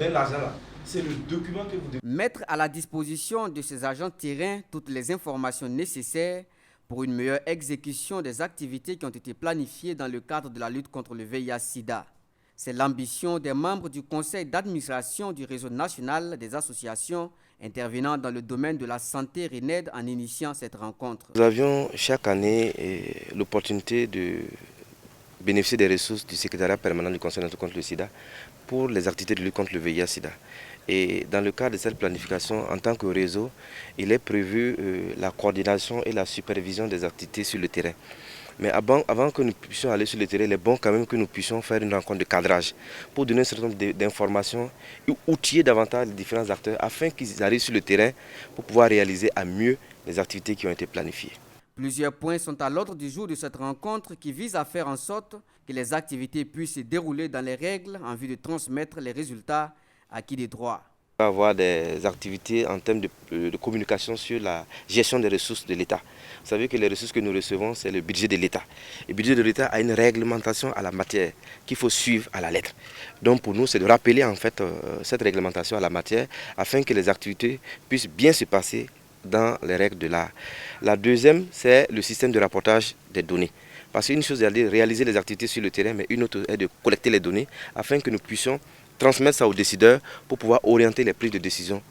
L'argent là, c'est le document que vous devez Mettre à la disposition de ces agents de terrain toutes les informations nécessaires pour une meilleure exécution des activités qui ont été planifiées dans le cadre de la lutte contre le VIH-Sida. C'est l'ambition des membres du conseil d'administration du réseau national des associations intervenant dans le domaine de la santé RENED en initiant cette rencontre. Nous avions chaque année l'opportunité de bénéficier des ressources du secrétariat permanent du Conseil national contre le sida pour les activités de lutte contre le VIH-Sida. Et dans le cadre de cette planification, en tant que réseau, il est prévu la coordination et la supervision des activités sur le terrain. Mais avant que nous puissions aller sur le terrain, il est bon quand même que nous puissions faire une rencontre de cadrage pour donner un certain nombre d'informations et outiller davantage les différents acteurs afin qu'ils arrivent sur le terrain pour pouvoir réaliser à mieux les activités qui ont été planifiées. Plusieurs points sont à l'ordre du jour de cette rencontre qui vise à faire en sorte que les activités puissent se dérouler dans les règles en vue de transmettre les résultats acquis des droits. On va avoir des activités en termes de communication sur la gestion des ressources de l'État. Vous savez que les ressources que nous recevons, c'est le budget de l'État. Le budget de l'État a une réglementation à la matière qu'il faut suivre à la lettre. Donc pour nous, c'est de rappeler en fait cette réglementation à la matière afin que les activités puissent bien se passer dans les règles de l'art. La deuxième, c'est le système de rapportage des données. Parce qu'une chose est de réaliser les activités sur le terrain, mais une autre est de collecter les données afin que nous puissions transmettre ça aux décideurs pour pouvoir orienter les prises de décision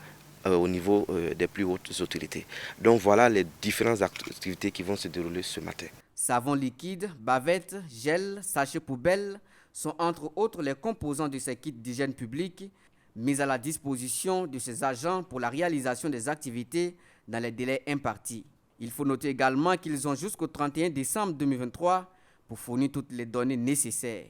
au niveau des plus hautes autorités. Donc voilà les différentes activités qui vont se dérouler ce matin. Savon liquide, bavette, gel, sachets poubelle sont entre autres les composants de ces kits d'hygiène publique mis à la disposition de ces agents pour la réalisation des activités dans les délais impartis. Il faut noter également qu'ils ont jusqu'au 31 décembre 2023 pour fournir toutes les données nécessaires.